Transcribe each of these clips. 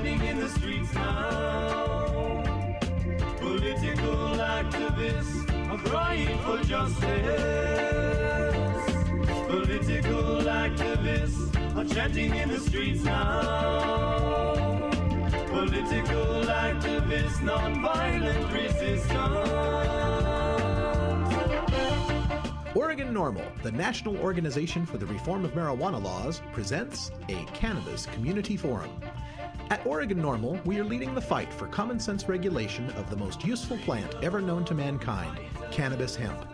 chanting in the streets now. Political activists are crying for justice. Political activists are chanting in the streets now. Political activists, non-violent resistance. Oregon NORML, the National Organization for the Reform of Marijuana Laws, presents a Cannabis Community Forum. At Oregon NORML, we are leading the fight for common sense regulation of the most useful plant ever known to mankind, cannabis hemp.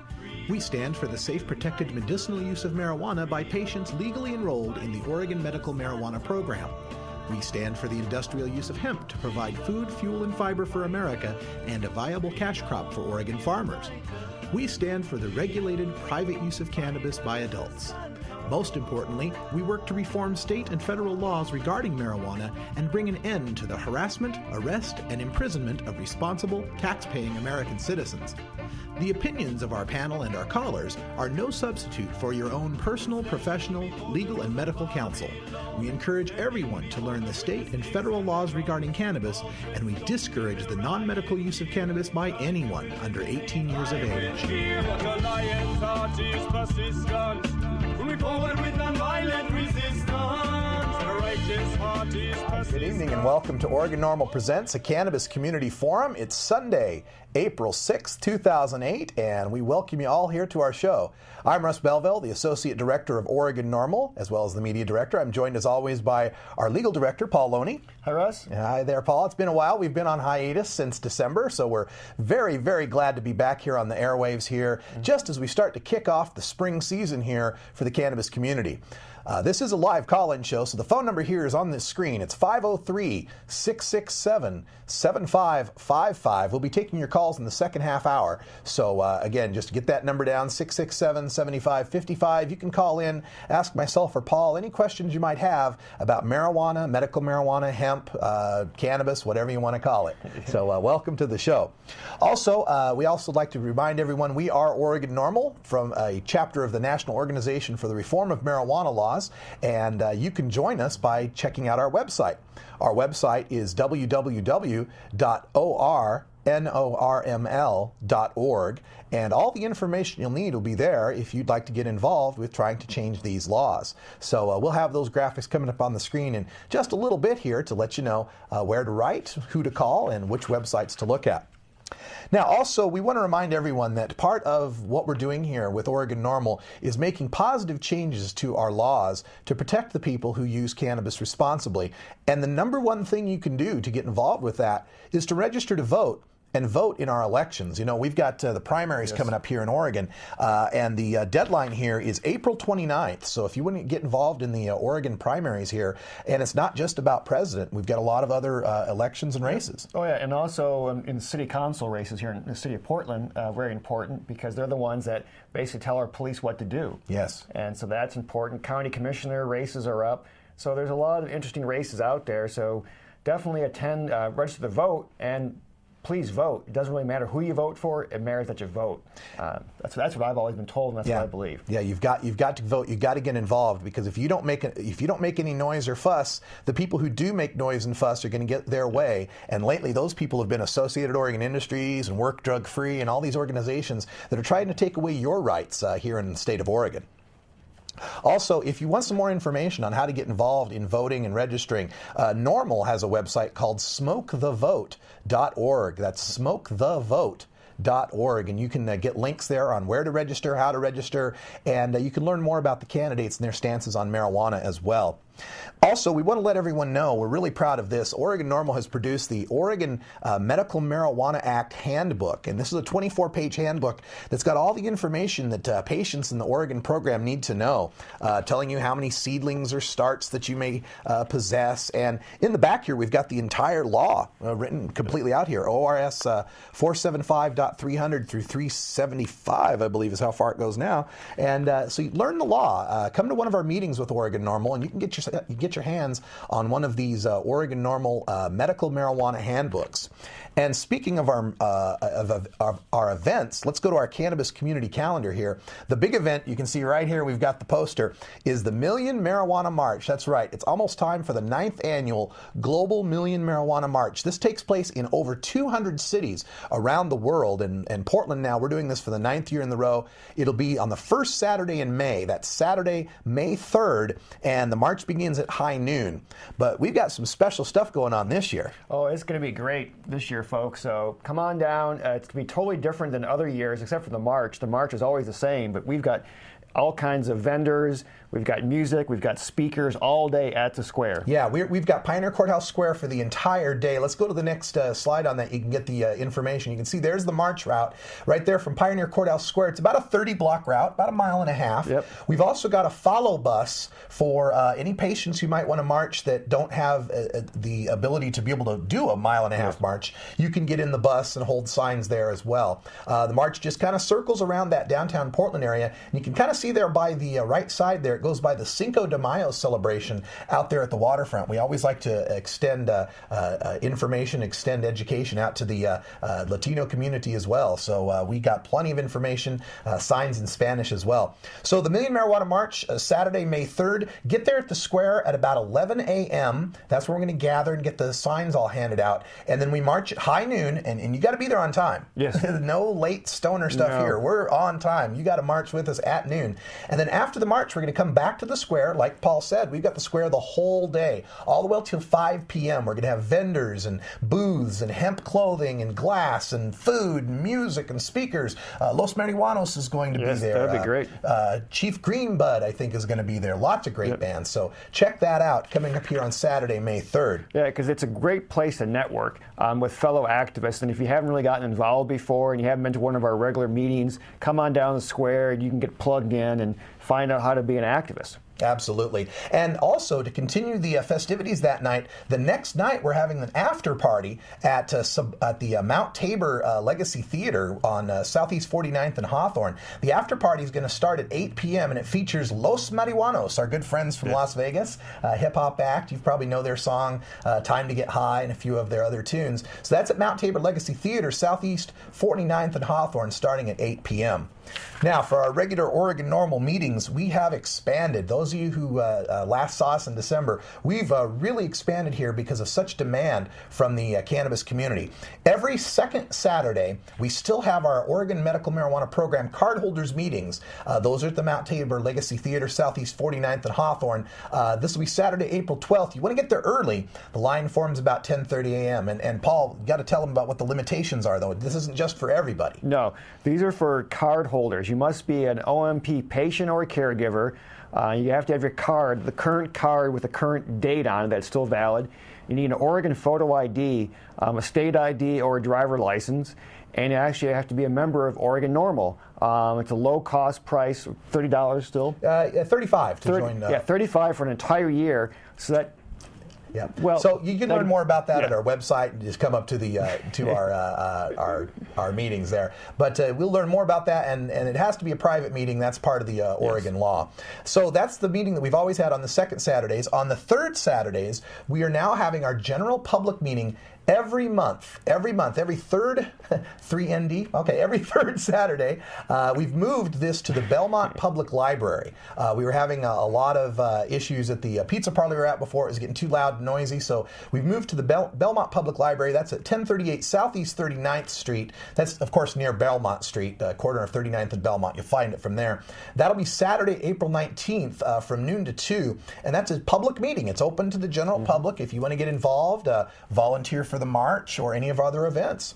We stand for the safe, protected medicinal use of marijuana by patients legally enrolled in the Oregon Medical Marijuana Program. We stand for the industrial use of hemp to provide food, fuel, and fiber for America and a viable cash crop for Oregon farmers. We stand for the regulated private use of cannabis by adults. Most importantly, we work to reform state and federal laws regarding marijuana and bring an end to the harassment, arrest, and imprisonment of responsible, tax-paying American citizens. The opinions of our panel and our callers are no substitute for your own personal, professional, legal, and medical counsel. We encourage everyone to learn the state and federal laws regarding cannabis, and we discourage the non-medical use of cannabis by anyone under 18 years of age. Good evening and welcome to Oregon NORML Presents a Cannabis Community Forum. It's Sunday, April 6, 2008, and we welcome you all here to our show. I'm Russ Belville, the Associate Director of Oregon NORML, as well as the Media Director. I'm joined as always by our Legal Director, Paul Loney. Hi, Russ. Hi there, Paul. It's been a while. We've been on hiatus since December, so we're very, very glad to be back here on the airwaves here, just as we start to kick off the spring season here for the cannabis community. This is a live call-in show, so the phone number here is on this screen. It's 503-667-7555. We'll be taking your calls in the second half hour. So again, just get that number down, 667-7555. You can call in, ask myself or Paul any questions you might have about marijuana, medical marijuana, hemp, cannabis, whatever you want to call it. So welcome to the show. Also, we also like to remind everyone we are Oregon NORML, from a chapter of the National Organization for the Reform of Marijuana Laws. And you can join us by checking out our website. Our website is www.ORNORML.org, and all the information you'll need will be there if you'd like to get involved with trying to change these laws. So we'll have those graphics coming up on the screen in just a little bit here to let you know where to write, who to call, and which websites to look at. Now, also, we want to remind everyone that part of what we're doing here with Oregon NORML is making positive changes to our laws to protect the people who use cannabis responsibly. And the number one thing you can do to get involved with that is to register to vote and vote in our elections. You know, we've got the primaries coming up here in Oregon, and the deadline here is April 29th. So if you want to get involved in the Oregon primaries here, and it's not just about president, we've got a lot of other elections and races. Oh yeah, and also in city council races here in the city of Portland, very important, because they're the ones that basically tell our police what to do. Yes. And so that's important. County commissioner races are up. So there's a lot of interesting races out there. So definitely attend, register to vote, and please vote. It doesn't really matter who you vote for. It matters that you vote. That's what I've always been told, and that's what I believe. Yeah, you've got to vote. You've got to get involved, because if you don't make any noise or fuss, the people who do make noise and fuss are going to get their way. And lately, those people have been Associated Oregon Industries and Work Drug Free and all these organizations that are trying to take away your rights here in the state of Oregon. Also, if you want some more information on how to get involved in voting and registering, NORML has a website called smokethevote.org. That's smokethevote.org, and you can get links there on where to register, how to register, and you can learn more about the candidates and their stances on marijuana as well. Also, we want to let everyone know, we're really proud of this. Oregon NORML has produced the Oregon Medical Marijuana Act Handbook, and this is a 24-page handbook that's got all the information that patients in the Oregon program need to know, telling you how many seedlings or starts that you may possess. And in the back here, we've got the entire law written completely out here. ORS 475.300 through 375, I believe, is how far it goes now. And so you learn the law. Come to one of our meetings with Oregon NORML, and you can get get your hands on one of these Oregon NORML medical marijuana handbooks. And speaking of our events, let's go to our cannabis community calendar here. The big event, you can see right here, we've got the poster, is the Million Marijuana March. That's right. It's almost time for the 9th annual Global Million Marijuana March. This takes place in over 200 cities around the world. And Portland now, we're doing this for the 9th year in a row. It'll be on the first Saturday in May. That's Saturday, May 3rd, and the march begins at high noon. But we've got some special stuff going on this year. Oh, it's going to be great this year, folks. So come on down. It's going to be totally different than other years, except for the march. The march is always the same, but we've got all kinds of vendors. We've got music, we've got speakers all day at the square. Yeah, we've got Pioneer Courthouse Square for the entire day. Let's go to the next slide on that. You can get the information. You can see there's the march route right there from Pioneer Courthouse Square. It's about a 30-block route, about a mile and a half. Yep. We've also got a follow bus for any patients who might want to march that don't have the ability to be able to do a mile and a half march. You can get in the bus and hold signs there as well. The march just kind of circles around that downtown Portland area. And you can kind of see there by the right side there, it goes by the Cinco de Mayo celebration out there at the waterfront. We always like to extend information, extend education out to the Latino community as well. So we got plenty of information, signs in Spanish as well. So the Million Marijuana March, Saturday, May 3rd. Get there at the square at about 11 a.m. That's where we're going to gather and get the signs all handed out. And then we march at high noon, and you got to be there on time. Yes. No late stoner stuff here. We're on time. You got to march with us at noon. And then after the march, we're going to come back to the square. Like Paul said, we've got the square the whole day, all the way till 5 p.m. We're going to have vendors and booths and hemp clothing and glass and food and music and speakers. Los Marihuanos is going to be there. That'd be great. Chief Greenbud, I think, is going to be there. Lots of great bands. So check that out coming up here on Saturday, May 3rd. Yeah, because it's a great place to network with fellow activists. And if you haven't really gotten involved before and you haven't been to one of our regular meetings, come on down the square and you can get plugged in and find out how to be an activist. Absolutely. And also, to continue the festivities that night, the next night we're having an after party at the Mount Tabor Legacy Theater on Southeast 49th and Hawthorne. The after party is going to start at 8 p.m. and it features Los Marihuanos, our good friends from Las Vegas, hip-hop act. You probably know their song, Time to Get High, and a few of their other tunes. So that's at Mount Tabor Legacy Theater, Southeast 49th and Hawthorne, starting at 8 p.m. Now, for our regular Oregon NORML meetings, we have expanded. Those of you who last saw us in December, we've really expanded here because of such demand from the cannabis community. Every second Saturday, we still have our Oregon Medical Marijuana Program cardholders meetings. Those are at the Mount Tabor Legacy Theater, Southeast 49th and Hawthorne. This will be Saturday, April 12th. You want to get there early. The line forms about 10:30 a.m. And Paul, you got to tell them about what the limitations are, though. This isn't just for everybody. No, these are for cardholders. You must be an OMP patient or caregiver. You have to have your card, the current card with the current date on it that's still valid. You need an Oregon photo ID, a state ID, or a driver license. And you actually have to be a member of Oregon NORML. It's a low-cost price, $30 still. $35 to join. Yeah, $35 for an entire year. So that. Yeah. Well, so you can learn more about that at our website and just come up to the our meetings there. But we'll learn more about that, and it has to be a private meeting. That's part of the Oregon law. So that's the meeting that we've always had on the second Saturdays. On the third Saturdays, we are now having our general public meeting every third, 3ND, okay, every third Saturday. We've moved this to the Belmont Public Library. We were having a lot of issues at the pizza parlor we were at before. It was getting too loud and noisy, so we've moved to the Belmont Public Library. That's at 1038 Southeast 39th Street. That's, of course, near Belmont Street, corner of 39th and Belmont. You'll find it from there. That'll be Saturday, April 19th from noon to 2, and that's a public meeting. It's open to the general public. If you want to get involved, volunteer for the march or any of our other events.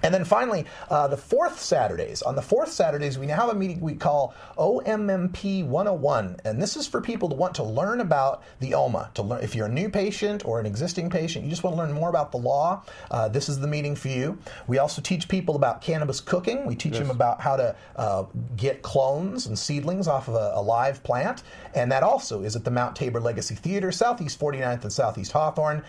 And then finally, the fourth Saturdays. On the fourth Saturdays, we now have a meeting we call OMMP 101. And this is for people to want to learn about the OMA. To learn, if you're a new patient or an existing patient, you just want to learn more about the law, this is the meeting for you. We also teach people about cannabis cooking. We teach them about how to get clones and seedlings off of a live plant. And that also is at the Mount Tabor Legacy Theater, Southeast 49th and Southeast Hawthorne.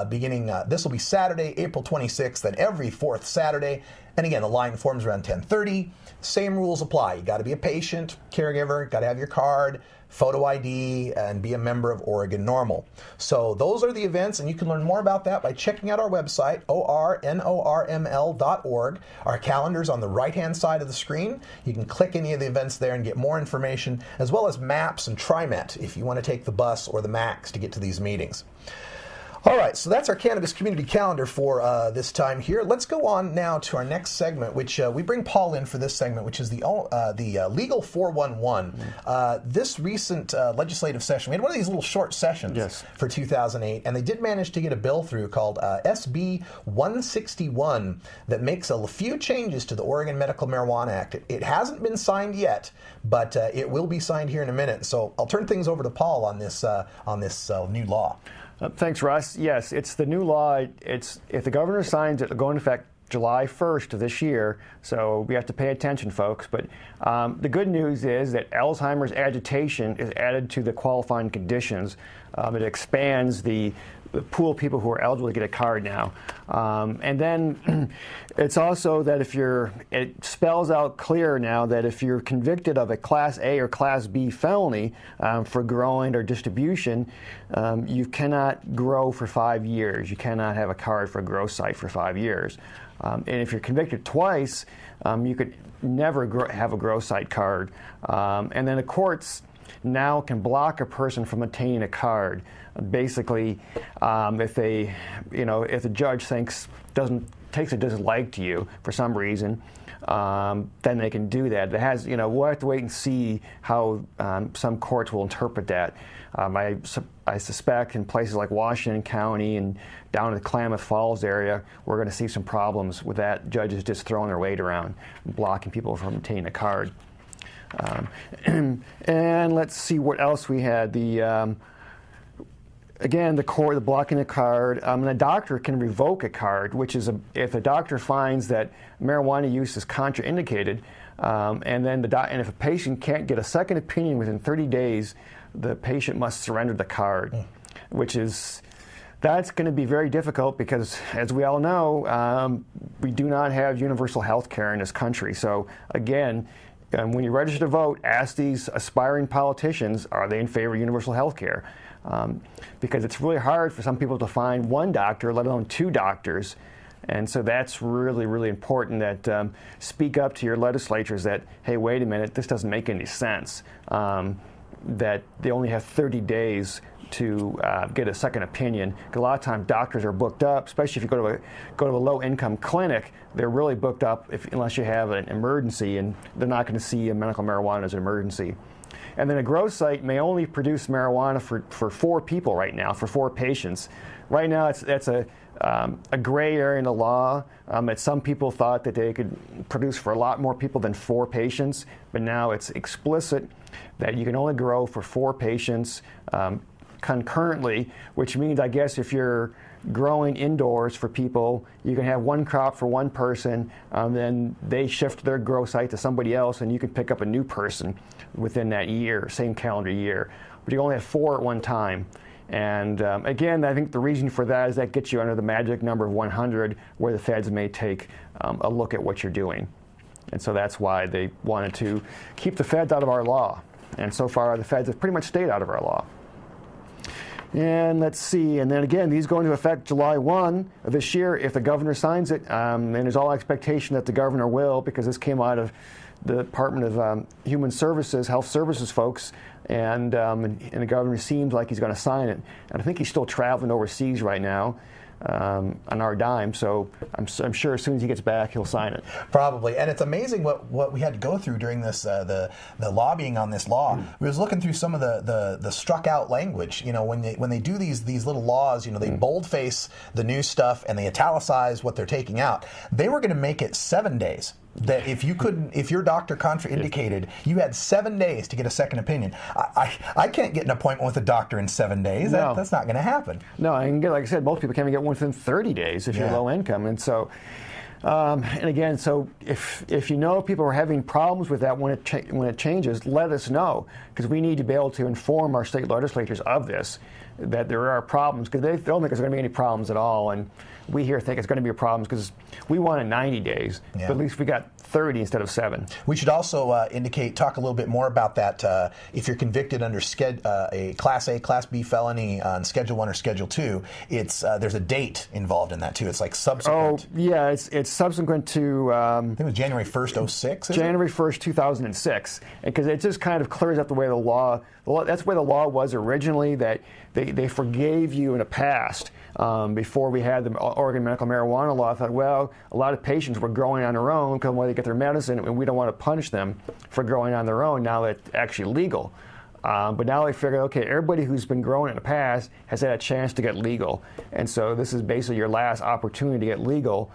This will be Saturday, April 26th, and every fourth Saturday Saturday. And again, the line forms around 10:30. Same rules apply. You got to be a patient, caregiver, got to have your card, photo ID, and be a member of Oregon NORML. So those are the events, and you can learn more about that by checking out our website, ORNORML.org. Our calendar's on the right-hand side of the screen. You can click any of the events there and get more information, as well as maps and TriMet if you want to take the bus or the MAX to get to these meetings. All right, so that's our cannabis community calendar for this time here. Let's go on now to our next segment, which we bring Paul in for this segment, which is the Legal 411. This recent legislative session, we had one of these little short sessions for 2008, and they did manage to get a bill through called SB 161 that makes a few changes to the Oregon Medical Marijuana Act. It hasn't been signed yet, but it will be signed here in a minute. So I'll turn things over to Paul on this new law. Thanks, Russ. Yes, it's the new law. If the governor signs it, it'll go into effect July 1st of this year, so we have to pay attention, folks. But the good news is that Alzheimer's agitation is added to the qualifying conditions. It expands the pool of people who are eligible to get a card now. And then it's also that it spells out clear now that if you're convicted of a Class A or Class B felony for growing or distribution, you cannot grow for 5 years. You cannot have a card for a grow site for 5 years. And if you're convicted twice, you could never have a grow site card. And then the courts now can block a person from obtaining a card. Basically, if a judge takes a dislike to you for some reason, then they can do that. We'll have to wait and see how some courts will interpret that. I suspect in places like Washington County and down in the Klamath Falls area, we're going to see some problems with that. Judges just throwing their weight around, blocking people from obtaining a card. And let's see what else we had. Again, the blocking the card. And a doctor can revoke a card, which is if a doctor finds that marijuana use is contraindicated, and if a patient can't get a second opinion within 30 days, the patient must surrender the card, that's going to be very difficult because, as we all know, we do not have universal health care in this country. So again, when you register to vote, ask these aspiring politicians, are they in favor of universal health care? Because it's really hard for some people to find one doctor, let alone two doctors. And so that's really, really important that speak up to your legislatures that, hey, wait a minute, this doesn't make any sense. That they only have 30 days to get a second opinion. A lot of times doctors are booked up, especially if you go to a low-income clinic. They're really booked up unless you have an emergency, and they're not going to see a medical marijuana as an emergency. And then a grow site may only produce marijuana for 4 people right now, for 4 patients. Right now, that's a gray area in the law. Some people thought that they could produce for a lot more people than 4 patients, but now it's explicit that you can only grow for 4 patients concurrently, which means, I guess, if you're growing indoors for people, you can have one crop for one person, then they shift their grow site to somebody else, and you can pick up a new person within that year, same calendar year. But you only have 4 at one time. And again, I think the reason for that is that gets you under the magic number of 100, where the feds may take a look at what you're doing. And so that's why they wanted to keep the feds out of our law. And so far, the feds have pretty much stayed out of our law. And let's see, and then again, these go into effect July 1 of this year if the governor signs it, and there's all expectation that the governor will, because this came out of the Department of Human Services, Health Services folks, and the governor seems like he's going to sign it. And I think he's still traveling overseas right now on our dime, so I'm sure as soon as he gets back, he'll sign it. Probably, and it's amazing what we had to go through during this the lobbying on this law. We was looking through some of the struck out language. You know, when they do these little laws, you know, they boldface the new stuff and they italicize what they're taking out. They were going to make it 7 days. That if your doctor contraindicated, you had 7 days to get a second opinion. I can't get an appointment with a doctor in 7 days. No. That's not going to happen. No, and like I said, most people can't even get one within 30 days if you're low income. And so, and again, so if you know people are having problems with that when it changes, let us know, because we need to be able to inform our state legislatures of this. that there are problems, because they don't think there's going to be any problems at all, and we here think it's going to be a problem because we wanted 90 days, but at least we got 30 instead of 7. We should also talk a little bit more about that. If you're convicted under a Class A, Class B felony on Schedule 1 or Schedule 2, there's a date involved in that too. It's like subsequent. Oh, yeah, it's subsequent to... I think it was January 1st, 06? January 1st, 2006, because it just kind of clears up the way the law, that's the way the law was originally, that they forgave you in the past. Before we had the Oregon medical marijuana law, I thought, well, a lot of patients were growing on their own because when they get their medicine, and we don't want to punish them for growing on their own now that it's actually legal. But now they figure, okay, everybody who's been growing in the past has had a chance to get legal. And so this is basically your last opportunity to get legal.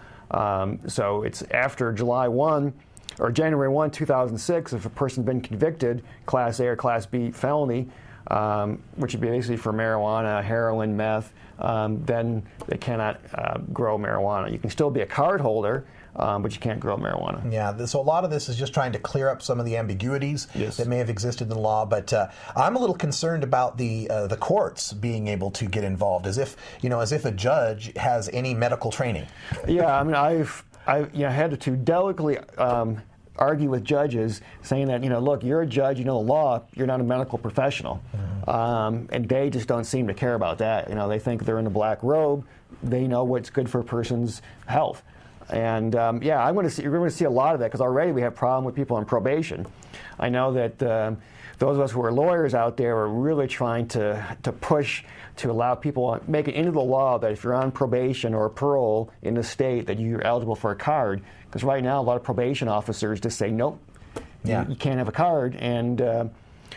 So it's after July 1 or January 1, 2006, if a person's been convicted, Class A or Class B felony, which would be basically for marijuana, heroin, meth, then they cannot grow marijuana. You can still be a card holder, but you can't grow marijuana. Yeah, so a lot of this is just trying to clear up some of the ambiguities that may have existed in the law. But I'm a little concerned about the courts being able to get involved, as if a judge has any medical training. Yeah, I mean, I've had to delicately argue with judges, saying that, look, you're a judge, you know the law, you're not a medical professional. And they just don't seem to care about that. They think they're in a black robe, they know what's good for a person's health. And you're going to see a lot of that, because already we have a problem with people on probation. I know that those of us who are lawyers out there are really trying to push to allow people, make it into the law that if you're on probation or parole in the state, that you're eligible for a card. Because right now, a lot of probation officers just say, nope, you can't have a card. And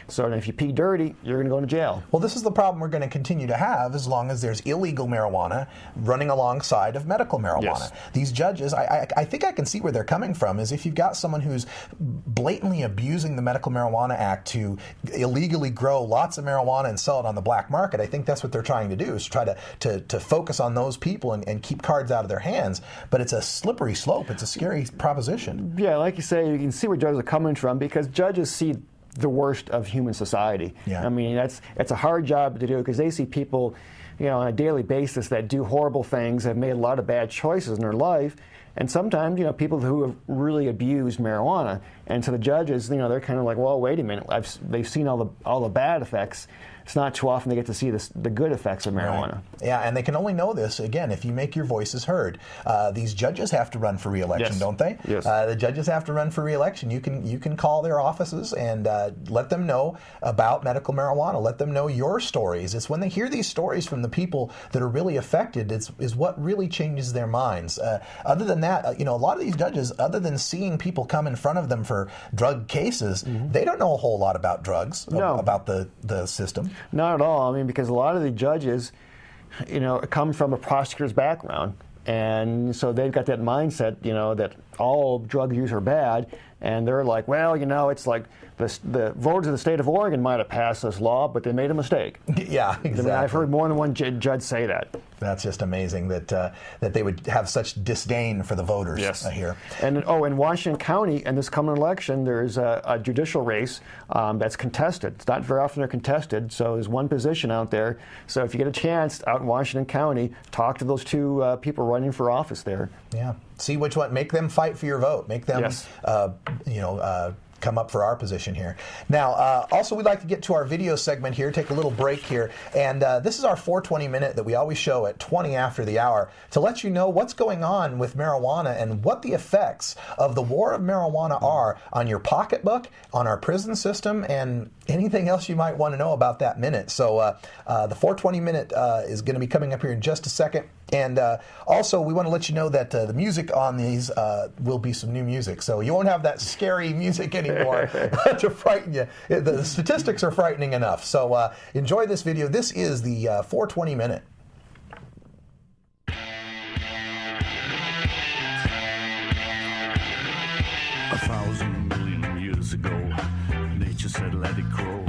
so if you pee dirty, you're going to go to jail. Well, this is the problem we're going to continue to have as long as there's illegal marijuana running alongside of medical marijuana. Yes. These judges, I think I can see where they're coming from, is if you've got someone who's blatantly abusing the Medical Marijuana Act to illegally grow lots of marijuana and sell it on the black market, I think that's what they're trying to do, is try to focus on those people and keep cards out of their hands. But it's a slippery slope. It's a scary proposition. Yeah, like you say, you can see where judges are coming from, because judges see the worst of human society. Yeah. I mean, it's a hard job to do, because they see people, on a daily basis that do horrible things, have made a lot of bad choices in their life, and sometimes, people who have really abused marijuana. And to the judges, they're kind of like, well, wait a minute, they've seen all the bad effects. It's not too often they get to see the good effects of marijuana. Right. Yeah, and they can only know this, again, if you make your voices heard. These judges have to run for re-election, don't they? Yes. The judges have to run for re-election. You can call their offices and let them know about medical marijuana. Let them know your stories. It's when they hear these stories from the people that are really affected is what really changes their minds. Other than that, a lot of these judges, other than seeing people come in front of them for drug cases, they don't know a whole lot about drugs, about the system. Not at all. I mean, because a lot of the judges, come from a prosecutor's background. And so they've got that mindset, that all drug use are bad. And they're like, well, it's like the voters of the state of Oregon might have passed this law, but they made a mistake. Yeah, exactly. I mean, I've heard more than one judge say that. That's just amazing that they would have such disdain for the voters here. And in Washington County, in this coming election, there's a judicial race that's contested. It's not very often they're contested, so there's one position out there. So if you get a chance out in Washington County, talk to those two people running for office there. Yeah. See which one. Make them fight for your vote. Make them, come up for our position here. Now, also, we'd like to get to our video segment here, take a little break here. And this is our 420 minute that we always show at 20 after the hour to let you know what's going on with marijuana and what the effects of the war of marijuana are on your pocketbook, on our prison system, and anything else you might want to know about that minute. So the 420 minute is going to be coming up here in just a second. And also, we want to let you know that the music on these will be some new music. So you won't have that scary music anymore to frighten you. The statistics are frightening enough. So enjoy this video. This is the 420 minute. 1,000 million years ago, nature said, let it grow.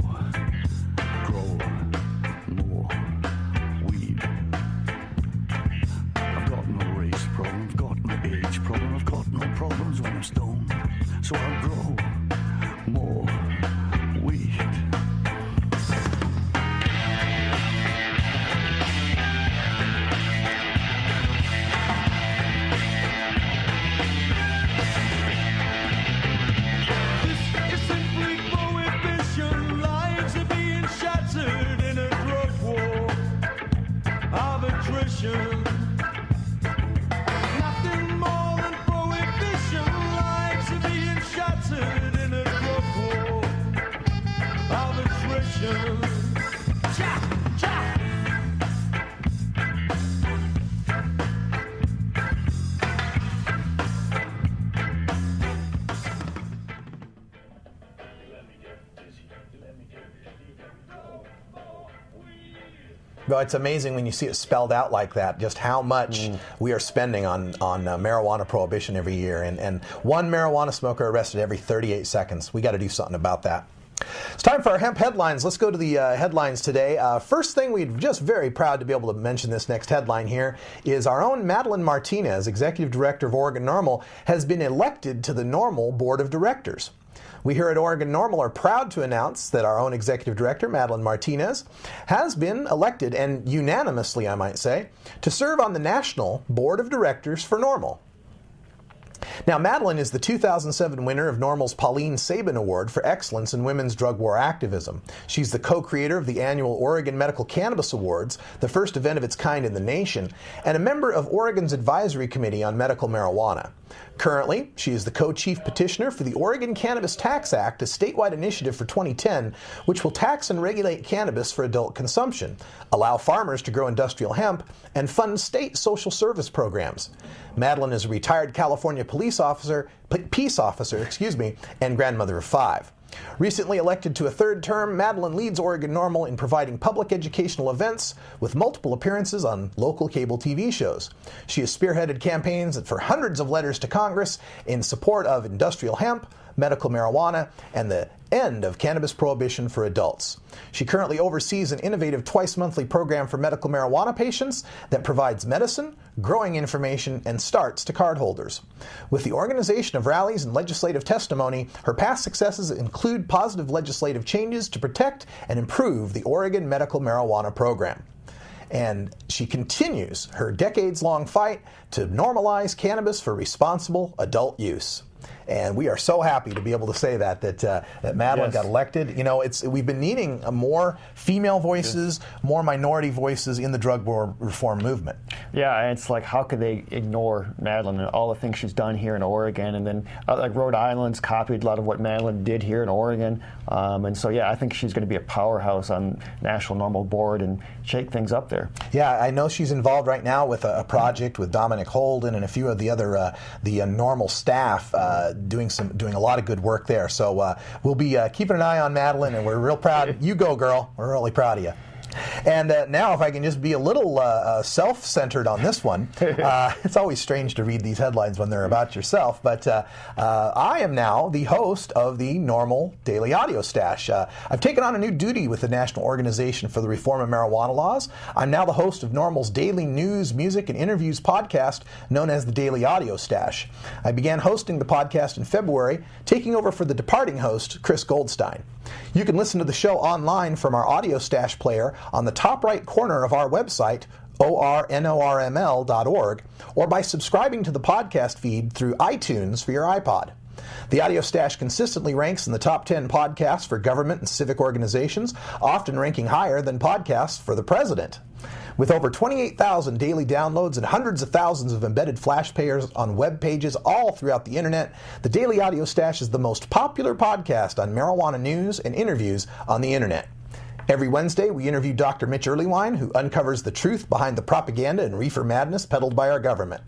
Grow more weed. I've got no race problem, I've got no age problem, I've got no problems when I'm stoned. So I'll grow more weed. frustration. Nothing more than prohibition. Lives are being shattered in a drug war of attrition. Cha, cha. Well, it's amazing when you see it spelled out like that, just how much we are spending on marijuana prohibition every year. And one marijuana smoker arrested every 38 seconds. We got to do something about that. It's time for our hemp headlines. Let's go to the headlines today. First thing, we're just very proud to be able to mention this next headline here is our own Madeline Martinez, Executive Director of Oregon NORML, has been elected to the NORML Board of Directors. We here at Oregon NORML are proud to announce that our own Executive Director, Madeline Martinez, has been elected, and unanimously, I might say, to serve on the National Board of Directors for NORML. Now, Madeline is the 2007 winner of NORML's Pauline Sabin Award for Excellence in Women's Drug War Activism. She's the co-creator of the annual Oregon Medical Cannabis Awards, the first event of its kind in the nation, and a member of Oregon's Advisory Committee on Medical Marijuana. Currently, she is the co-chief petitioner for the Oregon Cannabis Tax Act, a statewide initiative for 2010, which will tax and regulate cannabis for adult consumption, allow farmers to grow industrial hemp, and fund state social service programs. Madeline is a retired California peace officer, and grandmother of 5. Recently elected to a third term, Madeline leads Oregon NORML in providing public educational events with multiple appearances on local cable TV shows. She has spearheaded campaigns for hundreds of letters to Congress in support of industrial hemp, medical marijuana, and the end of cannabis prohibition for adults. She currently oversees an innovative twice-monthly program for medical marijuana patients that provides medicine, growing information, and starts to cardholders. With the organization of rallies and legislative testimony, her past successes include positive legislative changes to protect and improve the Oregon medical marijuana program. And she continues her decades-long fight to normalize cannabis for responsible adult use. And we are so happy to be able to say that Madeline got elected. You know, we've been needing more female voices, more minority voices in the drug war reform movement. Yeah, and it's like, how could they ignore Madeline and all the things she's done here in Oregon? And then, like, Rhode Island's copied a lot of what Madeline did here in Oregon. And so, yeah, I think she's going to be a powerhouse on National NORML Board and shake things up there. Yeah, I know she's involved right now with a project with Dominic Holden and a few of the other NORML staff doing a lot of good work there. So we'll be keeping an eye on Madeline, and we're real proud. You go, girl. We're really proud of you. And now, if I can just be a little self-centered on this one, it's always strange to read these headlines when they're about yourself, but I am now the host of the NORML Daily Audio Stash. I've taken on a new duty with the National Organization for the Reform of Marijuana Laws. I'm now the host of NORML's daily news, music, and interviews podcast known as the Daily Audio Stash. I began hosting the podcast in February, taking over for the departing host, Chris Goldstein. You can listen to the show online from our Audio Stash player on the top right corner of our website, ORNORML.org, or by subscribing to the podcast feed through iTunes for your iPod. The Audio Stash consistently ranks in the top 10 podcasts for government and civic organizations, often ranking higher than podcasts for the president. With over 28,000 daily downloads and hundreds of thousands of embedded flash players on web pages all throughout the internet, the Daily Audio Stash is the most popular podcast on marijuana news and interviews on the internet. Every Wednesday, we interview Dr. Mitch Earlywine, who uncovers the truth behind the propaganda and reefer madness peddled by our government.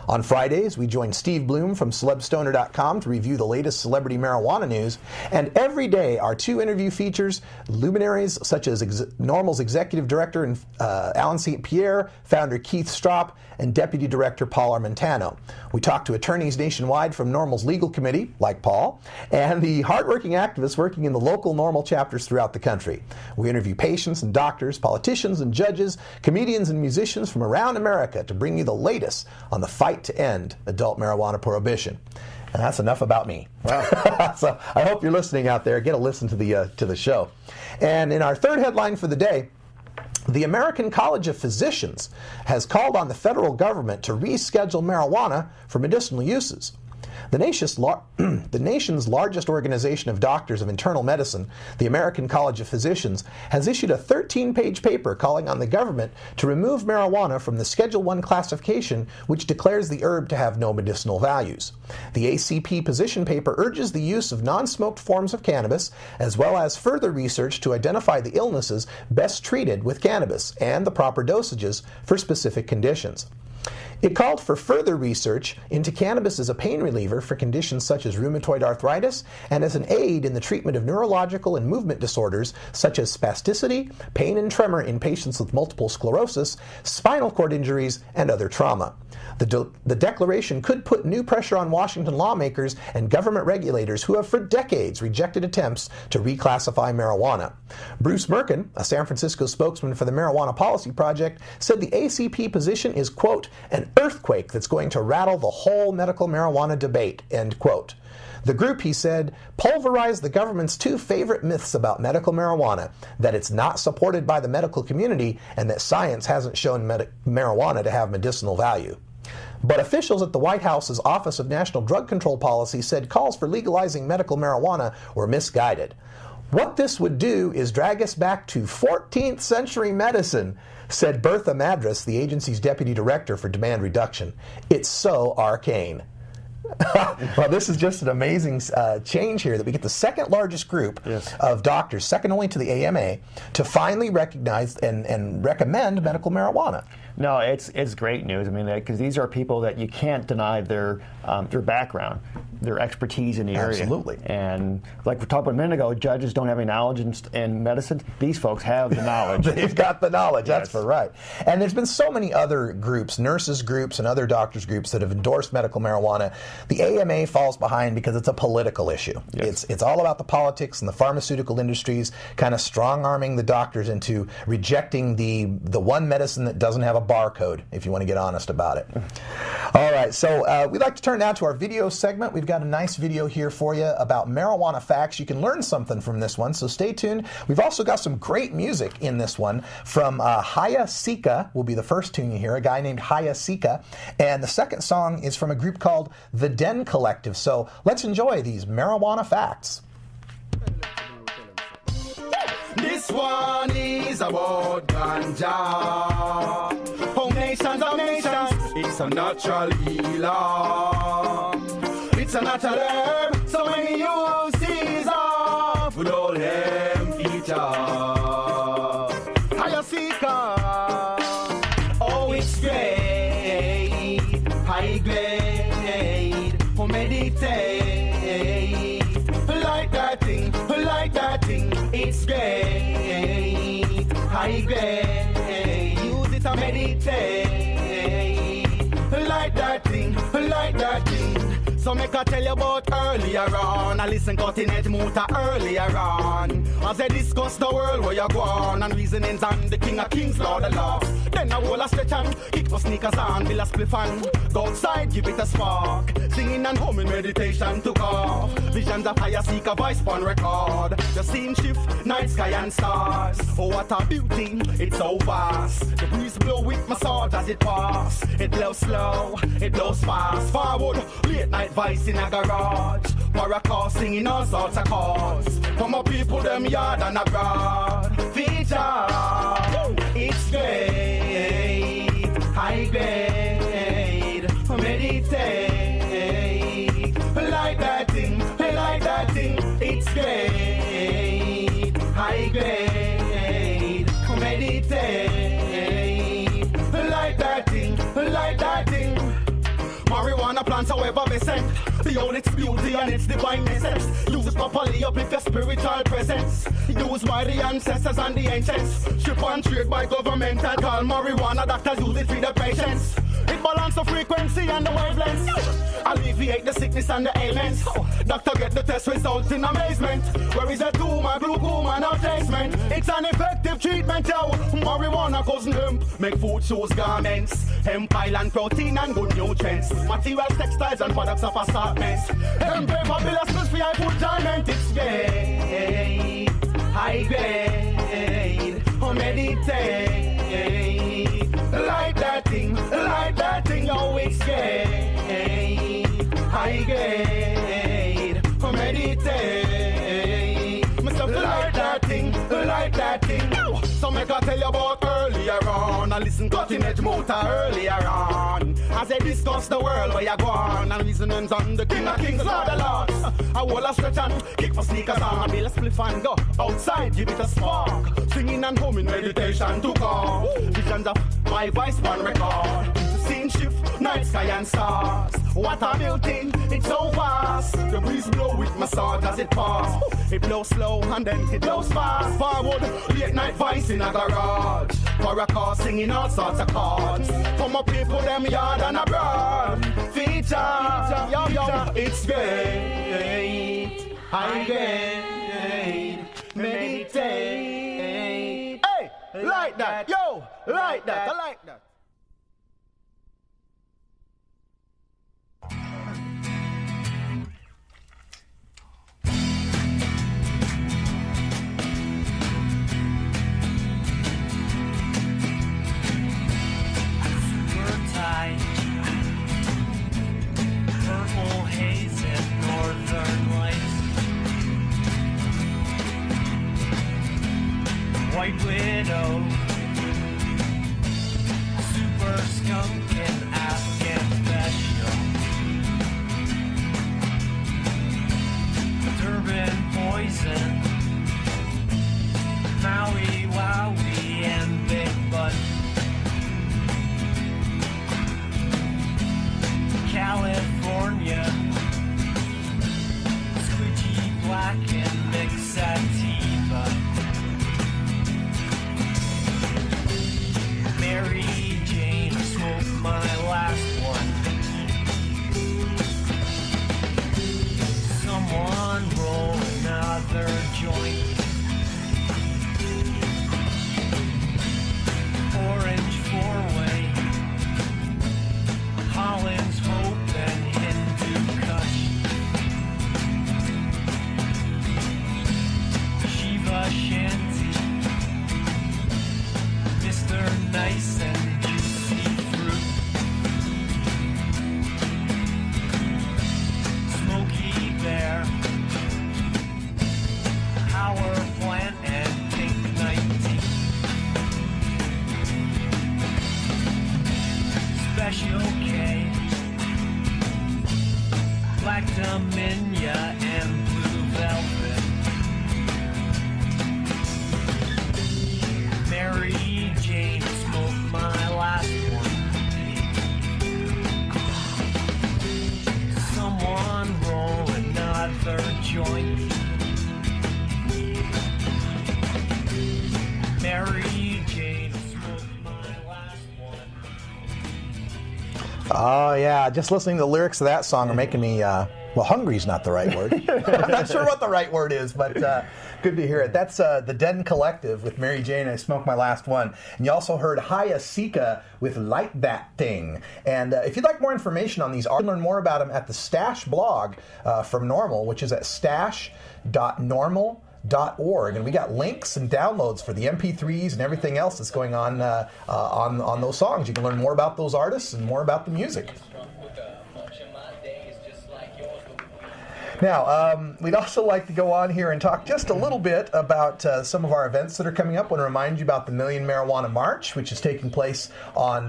On Fridays, we join Steve Bloom from CelebStoner.com to review the latest celebrity marijuana news. And every day, our 2 interview features luminaries such as NORML's Executive Director Alan St. Pierre, founder Keith Stropp, and Deputy Director Paul Armentano. We talk to attorneys nationwide from NORML's legal committee, like Paul, and the hardworking activists working in the local NORML chapters throughout the country. We interview patients and doctors, politicians and judges, comedians and musicians from around America to bring you the latest on the fight to end adult marijuana prohibition. And that's enough about me. Wow. So I hope you're listening out there. Get a listen to the show. And in our third headline for the day, the American College of Physicians has called on the federal government to reschedule marijuana for medicinal uses. The nation's largest organization of doctors of internal medicine, the American College of Physicians, has issued a 13-page paper calling on the government to remove marijuana from the Schedule I classification, which declares the herb to have no medicinal values. The ACP position paper urges the use of non-smoked forms of cannabis, as well as further research to identify the illnesses best treated with cannabis and the proper dosages for specific conditions. It called for further research into cannabis as a pain reliever for conditions such as rheumatoid arthritis and as an aid in the treatment of neurological and movement disorders such as spasticity, pain and tremor in patients with multiple sclerosis, spinal cord injuries, and other trauma. The declaration could put new pressure on Washington lawmakers and government regulators who have for decades rejected attempts to reclassify marijuana. Bruce Merkin, a San Francisco spokesman for the Marijuana Policy Project, said the ACP position is, quote, an earthquake that's going to rattle the whole medical marijuana debate, end quote. The group, he said, pulverized the government's two favorite myths about medical marijuana, that it's not supported by the medical community and that science hasn't shown marijuana to have medicinal value. But officials at the White House's Office of National Drug Control Policy said calls for legalizing medical marijuana were misguided. What this would do is drag us back to 14th century medicine, said Bertha Madras, the agency's deputy director for demand reduction. It's so arcane. Well, this is just an amazing change here that we get the second largest group of doctors, second only to the AMA, to finally recognize and recommend medical marijuana. No, it's great news. I mean, because these are people that you can't deny their background, their expertise in the area. Absolutely. And like we talked about a minute ago, judges don't have any knowledge in medicine. These folks have the knowledge. They've got the knowledge, that's for right. And there's been so many other groups, nurses groups and other doctors groups that have endorsed medical marijuana. The AMA falls behind because it's a political issue. Yes. It's all about the politics and the pharmaceutical industries kind of strong-arming the doctors into rejecting the one medicine that doesn't have a barcode, if you want to get honest about it. All right, so we'd like to turn now to our video segment. We've got a nice video here for you about marijuana facts. You can learn something from this one, so stay tuned. We've also got some great music in this one from Haya Sika, will be the first tune you hear, a guy named Haya Sika, and the second song is from a group called The Den Collective. So let's enjoy these marijuana facts. This one is about ganja. Oh, nations of nations, it's a natural healer. It's a natural herb, so many uses of good old hemp feature. Hayasika, oh, it's great, high grade, oh, meditate, like that thing, it's great, high grade, use it to meditate, like that thing. So make I tell you about earlier on. I listen continent muta earlier on. As I discuss the world where you're gone and reasonings on the king of kings, Lord of lords. Then I will a stretch and kick my sneakers on, bill a spliff and go outside, give it a spark. Singing and humming meditation took off. Visions of fire seek a voice on record. The scene shift, night sky and stars. Oh, what a beauty, it's so vast. The breeze blow with my sword as it pass. It blows slow, it blows fast. Forward, late night voice in a garage. Paracor singing all sorts of chords. For my people, them yard and abroad. Feature, it's great, high grade, meditate, like that thing, it's great, high grade, meditate, like that thing. Marijuana plants, however, they sent beyond its beauty and its divine essence. Use it properly, uplift your spiritual presence. Used by the ancestors and the ancients. Ship and trade by government and call marijuana. Doctors use it for the patients. It balance the frequency and the wavelengths. Alleviate the sickness and the ailments. Doctor get the test results in amazement. Where is the tumor, glaucoma, and outplacement? It's an effective treatment, yo. Marijuana cousin hemp, make food, shoes, garments. Hemp oil and protein and good nutrients. Materials, textiles, and products of assortments. Hemp paper, bills, for your food diamond. It's great, high grade, meditate, like that thing, oh, it's great, high grade. that thing. So make I tell you about earlier on. I listen cutting edge motor earlier on. As they discuss the world where you go on. And reasonings on the king of kings, Lord of lords. I will a stretch and kick my sneakers on. I be a spliff and go outside, give it a spark. Singing and humming, meditation to God. Visions of my voice, one record. Scene shift, night sky and stars. What a building, it's so vast. The breeze blow with my sword as it pass. It blows slow and then it blows fast. Forward, late night voice in a garage. For a car singing all sorts of chords. For my people, them yard and abroad. Feature, yo, yo, it's great. High grade, meditate. Hey, like that, yo, like that, I like that. Purple haze and northern lights. White widow, super skunk and Afghan special. Durban poison, Maui Wowie and Big Butt. California, squidgy black and mixativa. Mary Jane smoked my last one. Someone roll another joint. Orange four-way, Holland's Hope and Hindu Kush. Shiva Shanti, Mr. Nice and Juicy Fruit. Smoky Bear, Power Plant and Pink 19. Special K, Black Dominia and Blue Velvet. Mary Jane smoked my last one. Someone roll another joint. Mary Jane smoked my last one. Oh, yeah. Just listening to the lyrics of that song are making me, well, hungry's not the right word. I'm not sure what the right word is, but good to hear it. That's the Den Collective with Mary Jane, I Smoked My Last One. And you also heard Hayasika with Light That Thing. And if you'd like more information on these, you can learn more about them at the Stash blog from NORML, which is at stash.normal.org, and we got links and downloads for the MP3s and everything else that's going on on those songs. You can learn more about those artists and more about the music. Now, we'd also like to go on here and talk just a little bit about some of our events that are coming up. I want to remind you about the Million Marijuana March, which is taking place on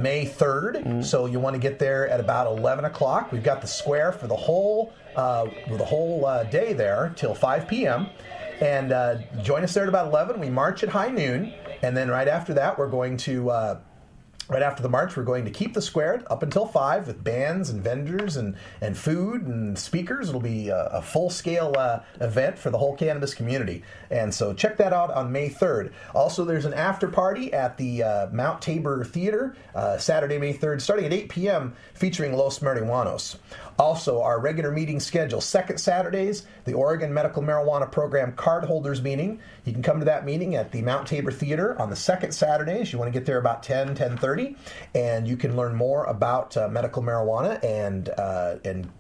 May 3rd. So you want to get there at about 11 o'clock. We've got the square for the whole day there till 5 p.m. And join us there at about 11. We march at high noon. And then right after that, we're going to... Right after the march, we're going to keep the square up until 5 with bands and vendors and food and speakers. It'll be a full-scale event for the whole cannabis community. And so check that out on May 3rd. Also, there's an after party at the Mount Tabor Theater, Saturday, May 3rd, starting at 8 p.m., featuring Los Marihuanos. Also, our regular meeting schedule, second Saturdays, the Oregon Medical Marijuana Program cardholders meeting. You can come to that meeting at the Mount Tabor Theater on the second Saturdays. You want to get there about 10:30, and you can learn more about medical marijuana and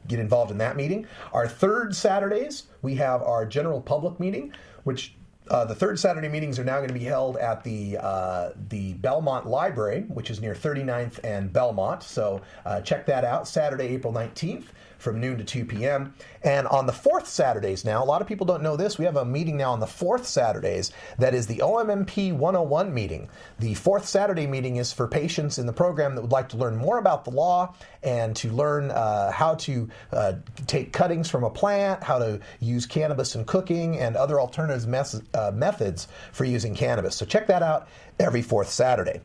get involved in that meeting. Our third Saturdays, we have our general public meeting, which The third Saturday meetings are now going to be held at the Belmont Library, which is near 39th and Belmont. So check that out, Saturday, April 19th. From noon to 2 p.m. And on the fourth Saturdays now, a lot of people don't know this, we have a meeting now on the fourth Saturdays that is the OMMP 101 meeting. The fourth Saturday meeting is for patients in the program that would like to learn more about the law and to learn how to take cuttings from a plant, how to use cannabis in cooking, and other alternative methods for using cannabis. So check that out every fourth Saturday.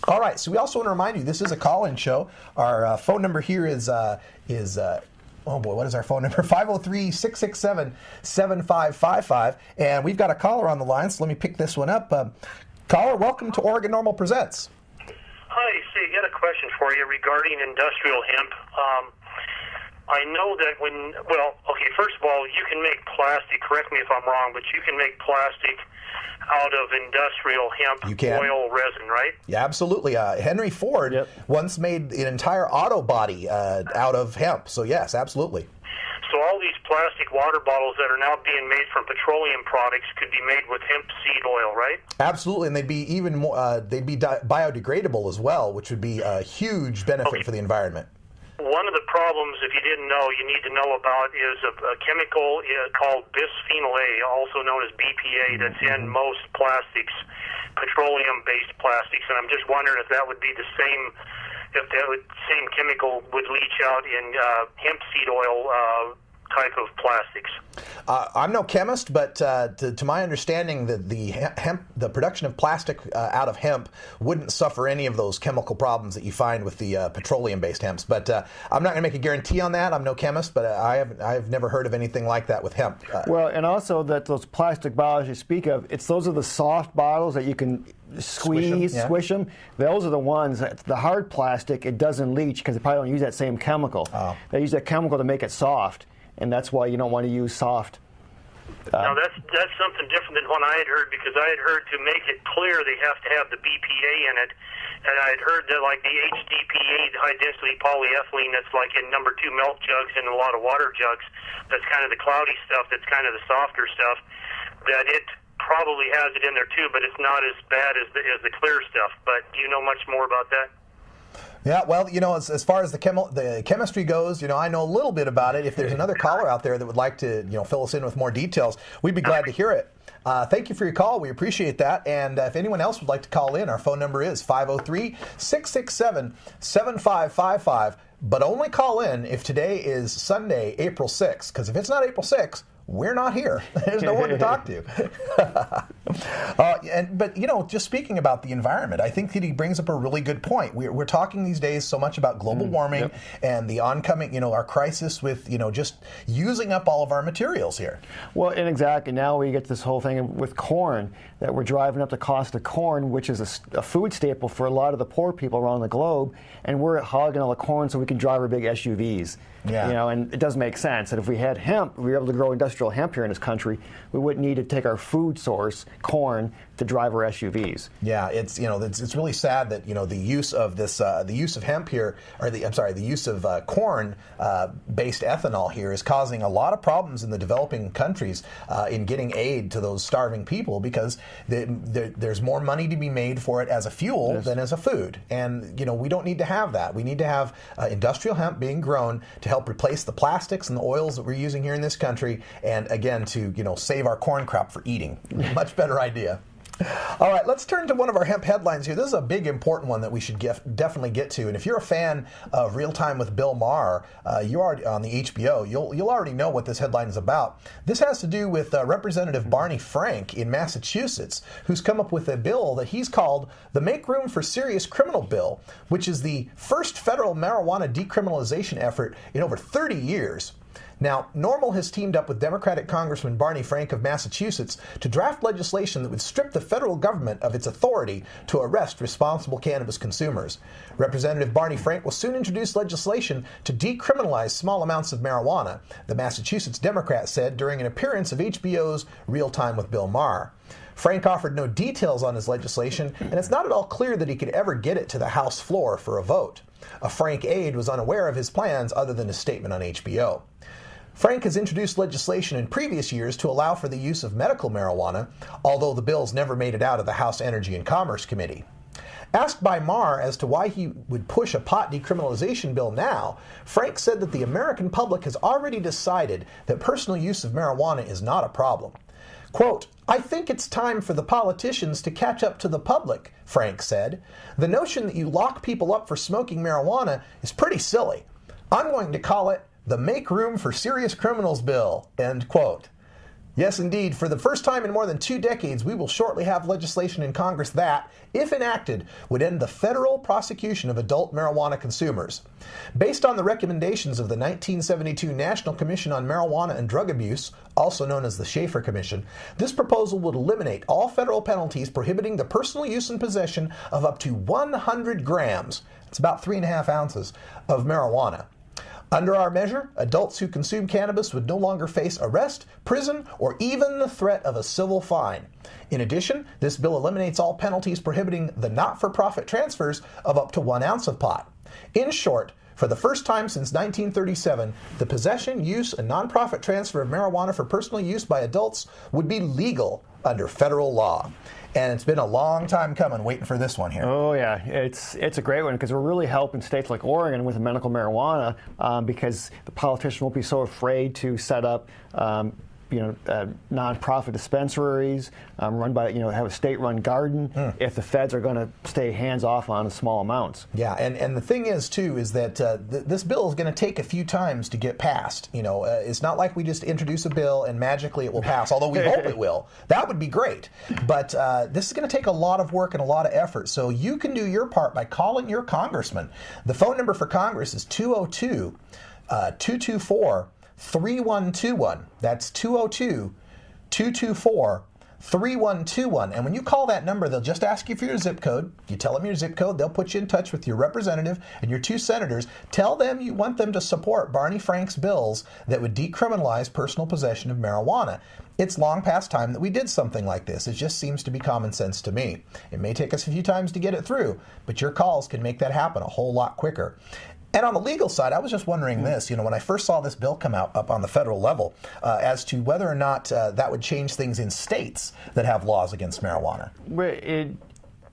All right, so we also want to remind you, this is a call-in show. Our phone number here is oh boy, what is our phone number? 503-667-7555. And we've got a caller on the line, so let me pick this one up. Caller, welcome to Oregon NORML Presents. Hi, I got a question for you regarding industrial hemp. I know that first of all, you can make plastic, correct me if I'm wrong, but you can make plastic out of industrial hemp oil resin, right? Yeah, absolutely. Henry Ford once made an entire auto body out of hemp. So yes, absolutely. So all these plastic water bottles that are now being made from petroleum products could be made with hemp seed oil, right? Absolutely, and they'd be even more. They'd be biodegradable as well, which would be a huge benefit for the environment. One of the problems, if you didn't know, you need to know about is a chemical called bisphenol A, also known as BPA, that's in most plastics, petroleum-based plastics. And I'm just wondering if that would be the same, if that same chemical would leach out in hemp seed oil type of plastics. I'm no chemist, but to my understanding, the production of plastic out of hemp wouldn't suffer any of those chemical problems that you find with the petroleum-based hemps. But I'm not going to make a guarantee on that. I'm no chemist, but I've never heard of anything like that with hemp. Well, and also that those plastic bottles you speak of, those are the soft bottles that you can squeeze, swish them. Those are the ones, the hard plastic, it doesn't leach because they probably don't use that same chemical. They use that chemical to make it soft. And that's why you don't want to use soft. Now that's something different than what I had heard, because I had heard to make it clear they have to have the BPA in it, and I had heard that like the HDPA, high density polyethylene, that's like in number 2 milk jugs and a lot of water jugs, that's kind of the cloudy stuff, that's kind of the softer stuff, that it probably has it in there too, but it's not as bad as the clear stuff. But do you know much more about that? Yeah, well, as far as the chemistry goes, I know a little bit about it. If there's another caller out there that would like to, fill us in with more details, we'd be glad to hear it. Thank you for your call. We appreciate that. And if anyone else would like to call in, our phone number is 503-667-7555. But only call in if today is Sunday, April 6th. Because if it's not April 6th, we're not here. There's no one to talk to. But just speaking about the environment, I think that he brings up a really good point. We're talking these days so much about global warming and the oncoming, our crisis with, just using up all of our materials here. Well, and exactly. Now we get this whole thing with corn, that we're driving up the cost of corn, which is a food staple for a lot of the poor people around the globe, and we're hogging all the corn so we can drive our big SUVs. Yeah. And it doesn't make sense. And if we had hemp, we were able to grow industrial hemp here in this country, we wouldn't need to take our food source, corn, to drive our SUVs. Yeah, it's really sad that the use of this the use of hemp here, or the use of corn based ethanol here is causing a lot of problems in the developing countries in getting aid to those starving people, because there's more money to be made for it as a fuel than as a food, and we don't need to have that. We need to have industrial hemp being grown to help replace the plastics and the oils that we're using here in this country, and again to save our corn crop for eating. Much better idea. All right, let's turn to one of our hemp headlines here. This is a big, important one that we should definitely get to. And if you're a fan of Real Time with Bill Maher, you are on the HBO, you'll already know what this headline is about. This has to do with Representative Barney Frank in Massachusetts, who's come up with a bill that he's called the Make Room for Serious Criminal Bill, which is the first federal marijuana decriminalization effort in over 30 years. Now, NORML has teamed up with Democratic Congressman Barney Frank of Massachusetts to draft legislation that would strip the federal government of its authority to arrest responsible cannabis consumers. Representative Barney Frank will soon introduce legislation to decriminalize small amounts of marijuana, the Massachusetts Democrat said during an appearance of HBO's Real Time with Bill Maher. Frank offered no details on his legislation, and it's not at all clear that he could ever get it to the House floor for a vote. A Frank aide was unaware of his plans other than his statement on HBO. Frank has introduced legislation in previous years to allow for the use of medical marijuana, although the bills never made it out of the House Energy and Commerce Committee. Asked by Marr as to why he would push a pot decriminalization bill now, Frank said that the American public has already decided that personal use of marijuana is not a problem. Quote, "I think it's time for the politicians to catch up to the public," Frank said. "The notion that you lock people up for smoking marijuana is pretty silly. I'm going to call it the Make Room for Serious Criminals bill," end quote. Yes, indeed, for the first time in more than 2 decades, we will shortly have legislation in Congress that, if enacted, would end the federal prosecution of adult marijuana consumers. Based on the recommendations of the 1972 National Commission on Marijuana and Drug Abuse, also known as the Schaefer Commission, this proposal would eliminate all federal penalties prohibiting the personal use and possession of up to 100 grams, it's about 3.5 ounces, of marijuana. Under our measure, adults who consume cannabis would no longer face arrest, prison, or even the threat of a civil fine. In addition, this bill eliminates all penalties prohibiting the not-for-profit transfers of up to 1 ounce of pot. In short, for the first time since 1937, the possession, use, and nonprofit transfer of marijuana for personal use by adults would be legal under federal law. And it's been a long time coming, waiting for this one here. Oh yeah, it's a great one because we're really helping states like Oregon with medical marijuana because the politicians won't be so afraid to set up nonprofit dispensaries run by, have a state-run garden if the feds are going to stay hands-off on small amounts. Yeah, and the thing is, too, is that this bill is going to take a few times to get passed. It's not like we just introduce a bill and magically it will pass, although we hope it will. That would be great. But this is going to take a lot of work and a lot of effort. So you can do your part by calling your congressman. The phone number for Congress is 202-224-3121. That's 202-224-3121. And when you call that number, they'll just ask you for your zip code. You tell them your zip code, they'll put you in touch with your representative and your 2 senators. Tell them you want them to support Barney Frank's bills that would decriminalize personal possession of marijuana. It's long past time that we did something like this. It just seems to be common sense to me. It may take us a few times to get it through, but your calls can make that happen a whole lot quicker. And on the legal side, I was just wondering this, when I first saw this bill come out up on the federal level, as to whether or not that would change things in states that have laws against marijuana.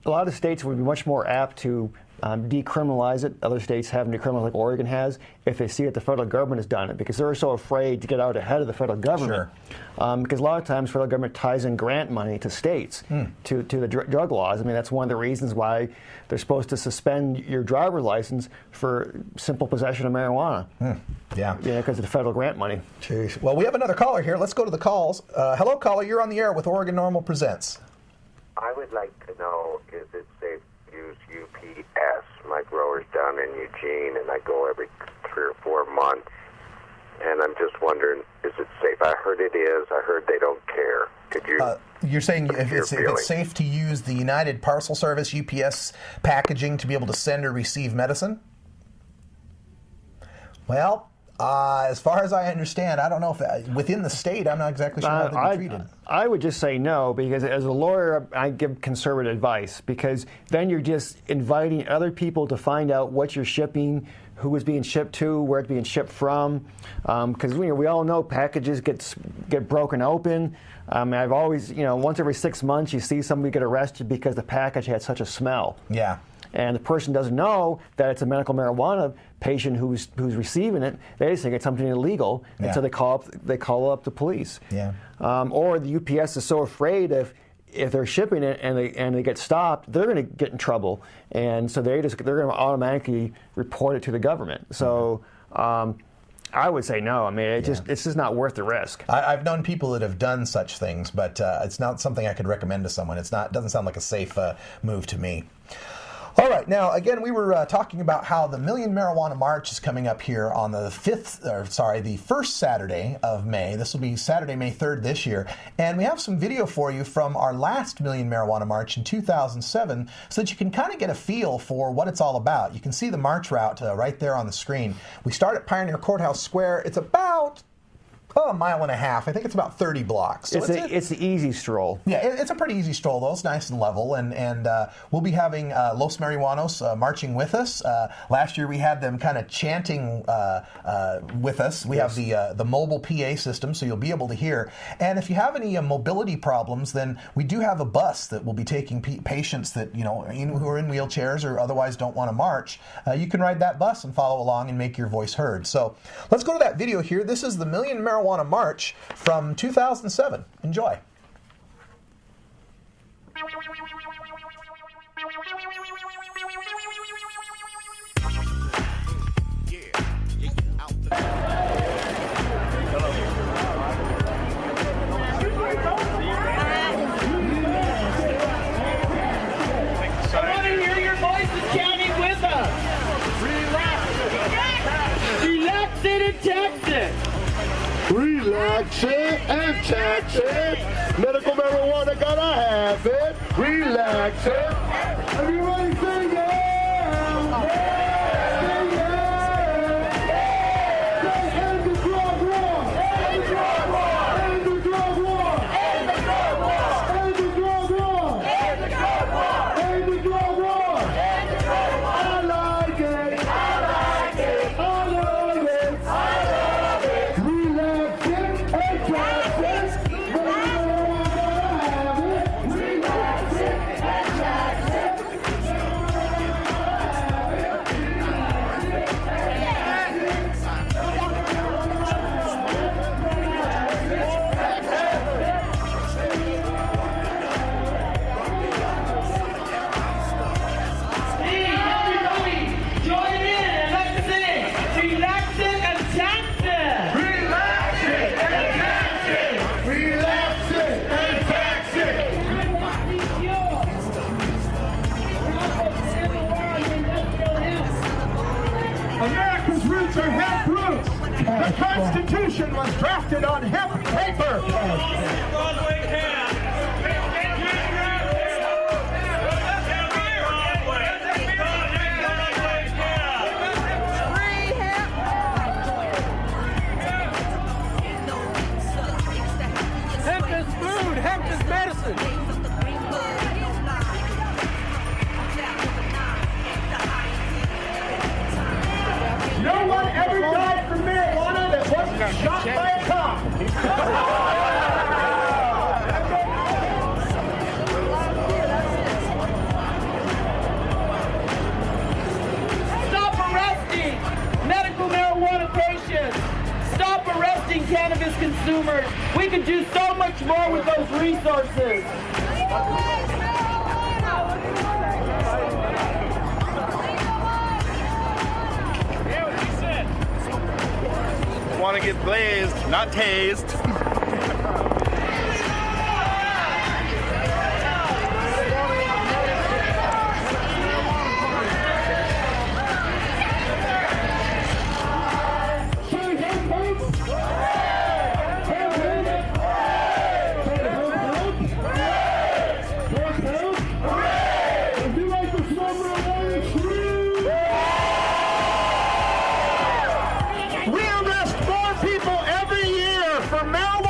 A lot of states would be much more apt to decriminalize it. Other states haven't decriminalized like Oregon has if they see that the federal government has done it because they're so afraid to get out ahead of the federal government. Sure. Because a lot of times federal government ties in grant money to states to the drug laws. I mean, that's one of the reasons why they're supposed to suspend your driver's license for simple possession of marijuana. Yeah, because of the federal grant money. Jeez. Well, we have another caller here. Let's go to the calls. Hello, caller. You're on the air with Oregon NORML Presents. I would like to know, is it safe to use UPS? My grower's down in Eugene, and I go every 3 or 4 months, and I'm just wondering, is it safe? I heard it is. I heard they don't care. Could you? You're saying if it's safe to use the United Parcel Service UPS packaging to be able to send or receive medicine? Well, as far as I understand, I don't know if within the state, I'm not exactly sure how they'd be treated. I would just say no, because as a lawyer, I give conservative advice, because then you're just inviting other people to find out what you're shipping, who it's being shipped to, where it's being shipped from, because we all know packages get broken open. I've always, once every 6 months, you see somebody get arrested because the package had such a smell. Yeah. And the person doesn't know that it's a medical marijuana patient who's receiving it. They just think it's something illegal, and so they call up the police. Yeah. Or the UPS is so afraid if they're shipping it and they get stopped, they're going to get in trouble, and so they're going to automatically report it to the government. So. I would say no. I mean, it's just not worth the risk. I've known people that have done such things, but it's not something I could recommend to someone. It doesn't sound like a safe move to me. All right, now again, we were talking about how the Million Marijuana March is coming up here on the first Saturday of May. This will be Saturday, May 3rd this year, and we have some video for you from our last Million Marijuana March in 2007, so that you can kind of get a feel for what it's all about. You can see the march route right there on the screen. We start at Pioneer Courthouse Square. It's about a mile and a half. I think it's about 30 blocks. So it's an easy stroll. Yeah, it's a pretty easy stroll, though. It's nice and level, and we'll be having Los Marihuanos marching with us. Last year we had them kind of chanting with us. We have the mobile PA system, so you'll be able to hear. And if you have any mobility problems, then we do have a bus that will be taking patients that who are in wheelchairs or otherwise don't want to march. You can ride that bus and follow along and make your voice heard. So let's go to that video here. This is the Million Marijuana March from 2007. Enjoy. Relax it and tax it. Medical marijuana, gotta have it. Relax it. Everybody say yeah. Say yeah. Say end the drug war. End the drug war. End the drug war. End the drug war. End the drug war. End the drug war. End the drug war. End the drug war. I like it. I like it. I love it. I love it. Relax it and tax it. Relax it and tax it. America's roots are hemp roots. The Constitution was drafted on hemp paper. Hemp is food. Hemp is medicine. No one ever died from marijuana that wasn't shot by a cop. Stop arresting medical marijuana patients. Stop arresting cannabis consumers. We can do so much more with those resources. Want to get blazed, not tased. We arrest more people every year for marijuana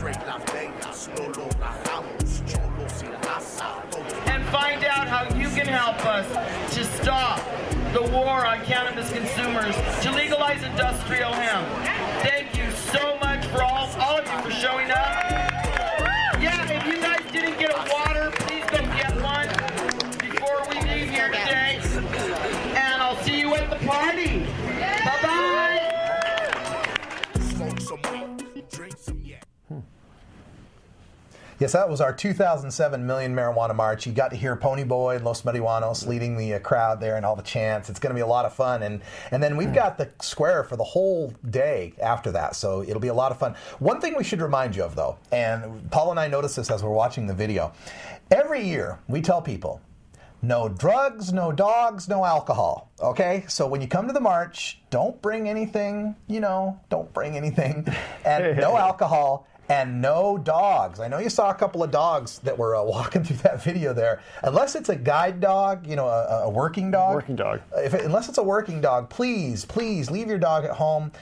and find out how you can help us to stop the war on cannabis consumers, to legalize industrial hemp. Thank you so much for all of you for showing up. Yeah, if you guys didn't get a water, please go get one before we leave here today. And I'll see you at the party. Bye-bye. Yes, that was our 2007 Million Marijuana March. You got to hear Pony Boy and Los Marihuanos leading the crowd there and all the chants. It's going to be a lot of fun. And then we've got the square for the whole day after that, so it'll be a lot of fun. One thing we should remind you of, though, and Paul and I noticed this as we're watching the video, every year we tell people, no drugs, no dogs, no alcohol, okay? So when you come to the march, don't bring anything, don't bring anything, and no alcohol, and no dogs. I know you saw a couple of dogs that were walking through that video there. Unless it's a guide dog, a working dog. Working dog. Unless it's a working dog, please leave your dog at home.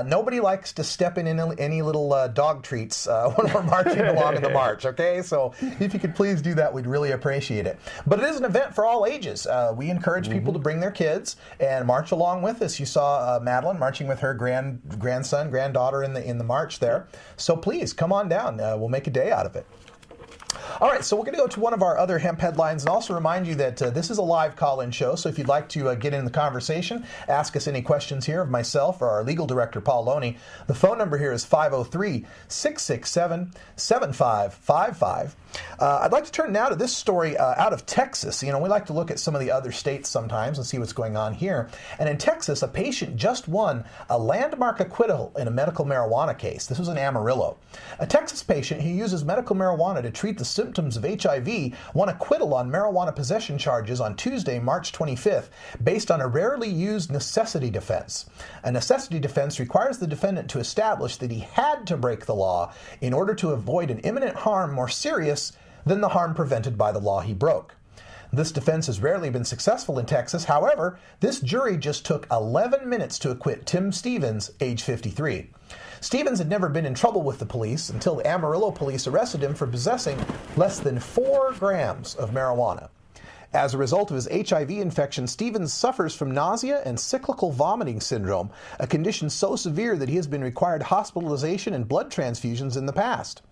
Nobody likes to step in any little dog treats when we're marching along in the march, okay? So if you could please do that, we'd really appreciate it. But it is an event for all ages. We encourage people to bring their kids and march along with us. You saw Madeline marching with her granddaughter in the march there. So please, come on down. We'll make a day out of it. All right, so we're going to go to one of our other hemp headlines and also remind you that this is a live call-in show, so if you'd like to get in the conversation, ask us any questions here of myself or our legal director, Paul Loney. The phone number here is 503-667-7555. I'd like to turn now to this story out of Texas. We like to look at some of the other states sometimes and see what's going on here. And in Texas, a patient just won a landmark acquittal in a medical marijuana case. This was in Amarillo. A Texas patient who uses medical marijuana to treat the symptoms of HIV won acquittal on marijuana possession charges on Tuesday, March 25th, based on a rarely used necessity defense. A necessity defense requires the defendant to establish that he had to break the law in order to avoid an imminent harm more serious than the harm prevented by the law he broke. This defense has rarely been successful in Texas. However, this jury just took 11 minutes to acquit Tim Stevens, age 53. Stevens had never been in trouble with the police until the Amarillo police arrested him for possessing less than 4 grams of marijuana. As a result of his HIV infection, Stevens suffers from nausea and cyclical vomiting syndrome, a condition so severe that he has been required hospitalization and blood transfusions in the past.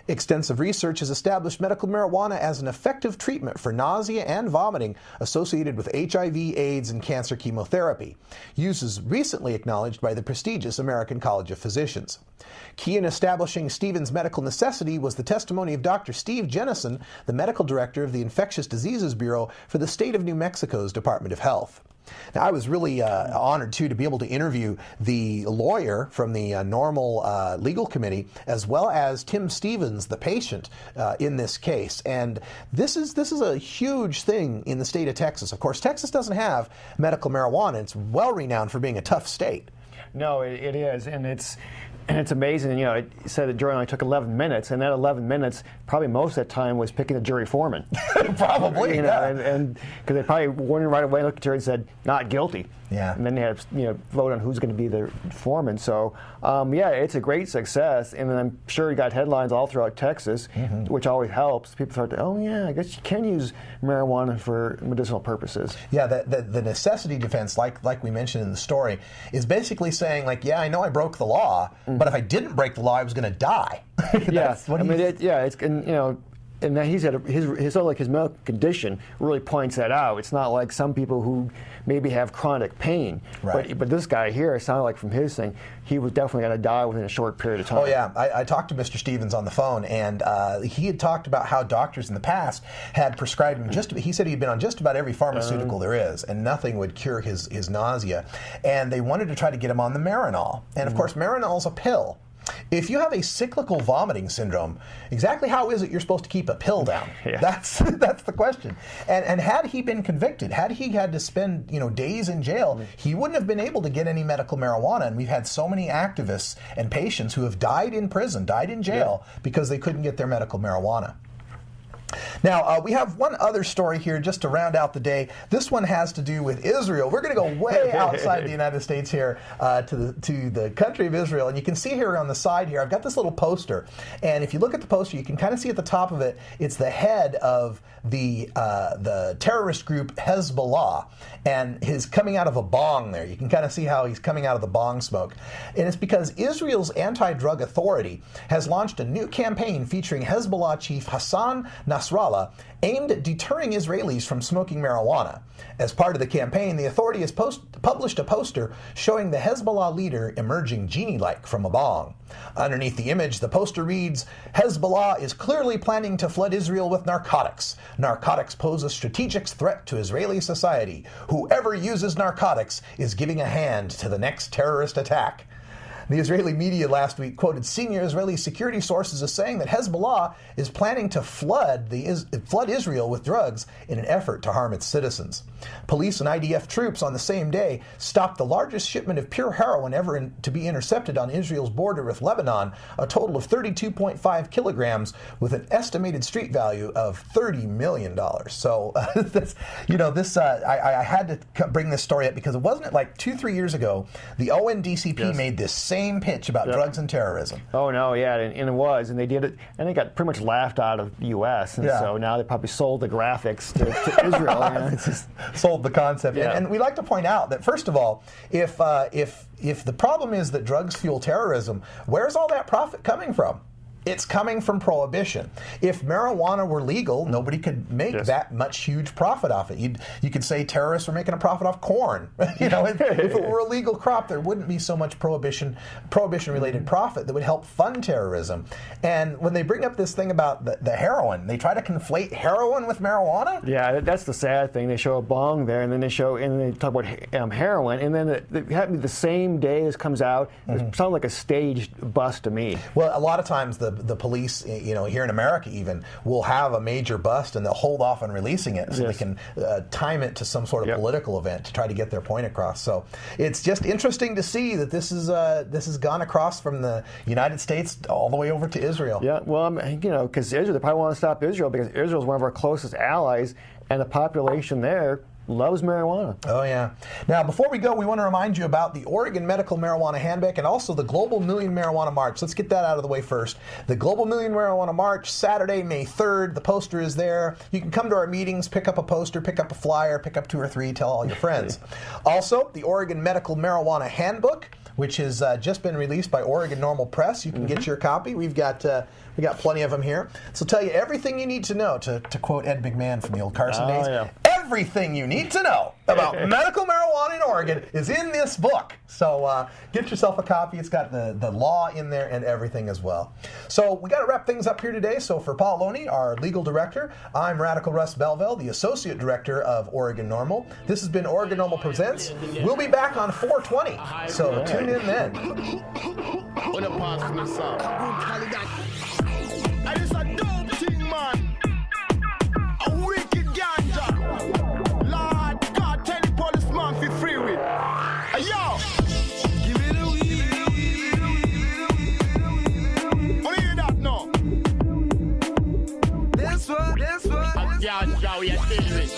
Extensive research has established medical marijuana as an effective treatment for nausea and vomiting associated with HIV, AIDS, and cancer chemotherapy. Use is recently acknowledged by the prestigious American College of Physicians. Key in establishing Stevens' medical necessity was the testimony of Dr. Steve Jennison, the medical director of the Infectious Diseases Bureau for the state of New Mexico's Department of Health. Now, I was really honored, too, to be able to interview the lawyer from the NORML legal committee, as well as Tim Stevens, the patient, in this case. And this is a huge thing in the state of Texas. Of course, Texas doesn't have medical marijuana. It's well-renowned for being a tough state. No, it is, and it's amazing. It said the jury only took 11 minutes, and that 11 minutes, probably most of that time was picking the jury foreman. Probably, yeah. And because they probably went right away, looked at the jury and said, not guilty. Yeah. And then they had to vote on who's going to be the foreman. So, it's a great success. And then I'm sure you got headlines all throughout Texas, which always helps. People start to, I guess you can use marijuana for medicinal purposes. Yeah, the necessity defense, like we mentioned in the story, is basically saying, I know I broke the law, but if I didn't break the law, I was going to die. And that he's had his medical condition really points that out. It's not like some people who maybe have chronic pain. Right. But this guy here, it sounded like from his thing, he was definitely going to die within a short period of time. Oh, yeah. I talked to Mr. Stevens on the phone, and he had talked about how doctors in the past had prescribed him he said he'd been on just about every pharmaceutical there is, and nothing would cure his nausea. And they wanted to try to get him on the Marinol. And, of course, Marinol's a pill. If you have a cyclical vomiting syndrome, exactly how is it you're supposed to keep a pill down? Yeah. That's the question. And had he been convicted, had he had to spend days in jail, he wouldn't have been able to get any medical marijuana. And we've had so many activists and patients who have died in prison, died in jail, because they couldn't get their medical marijuana. Now, we have one other story here just to round out the day. This one has to do with Israel. We're going to go way outside the United States here to the country of Israel. And you can see here on the side here, I've got this little poster. And if you look at the poster, you can kind of see at the top of it, it's the head of the terrorist group Hezbollah. And he's coming out of a bong there. You can kind of see how he's coming out of the bong smoke. And it's because Israel's anti-drug authority has launched a new campaign featuring Hezbollah chief Hassan Nasrallah, aimed at deterring Israelis from smoking marijuana. As part of the campaign, the authority has published a poster showing the Hezbollah leader emerging genie-like from a bong. Underneath the image, the poster reads, "Hezbollah is clearly planning to flood Israel with narcotics. Narcotics pose a strategic threat to Israeli society. Whoever uses narcotics is giving a hand to the next terrorist attack." The Israeli media last week quoted senior Israeli security sources as saying that Hezbollah is planning to flood Israel with drugs in an effort to harm its citizens. Police and IDF troops on the same day stopped the largest shipment of pure heroin ever to be intercepted on Israel's border with Lebanon, a total of 32.5 kilograms with an estimated street value of $30 million. So, I had to bring this story up because it wasn't like 2-3 years ago, the ONDCP made this same pitch about drugs and terrorism. Oh, no, yeah, and it was, and they did it, and they got pretty much laughed out of the U.S., and so now they probably sold the graphics to Israel. It's just sold the concept. And we like to point out that, first of all, if the problem is that drugs fuel terrorism, where's all that profit coming from? It's coming from prohibition. If marijuana were legal, nobody could make that much huge profit off it. You could say terrorists are making a profit off corn. If it were a legal crop, there wouldn't be so much prohibition-related profit that would help fund terrorism. And when they bring up this thing about the heroin, they try to conflate heroin with marijuana. Yeah, that's the sad thing. They show a bong there, and then they talk about heroin, and then it happened the same day this comes out. It sounds like a staged bust to me. Well, a lot of times the police, here in America even, will have a major bust and they'll hold off on releasing it so they can time it to some sort of political event to try to get their point across. So it's just interesting to see that this has gone across from the United States all the way over to Israel. Yeah, well, because Israel, they probably want to stop Israel because Israel is one of our closest allies, and the population there loves marijuana. Oh, yeah. Now, before we go, we want to remind you about the Oregon Medical Marijuana Handbook and also the Global Million Marijuana March. Let's get that out of the way first. The Global Million Marijuana March, Saturday, May 3rd. The poster is there. You can come to our meetings, pick up a poster, pick up a flyer, pick up 2 or 3, tell all your friends. Also, the Oregon Medical Marijuana Handbook, which has just been released by Oregon NORML Press. You can get your copy. We got plenty of them here. So tell you everything you need to know, to quote Ed McMahon from the old Carson days. Yeah. Everything you need to know about medical marijuana in Oregon is in this book. So get yourself a copy. It's got the law in there and everything as well. So we got to wrap things up here today. So for Paul Loney, our legal director, I'm Radical Russ Belville, the associate director of Oregon NORML. This has been Oregon NORML Presents. We'll be back on 420. So tune in then. I just a dope thing, man. A wicked ganja. Lord God, tell the policeman fi free with. Yo! Give it a wee. Oh, you hear that now? This one. Yo, you feel it.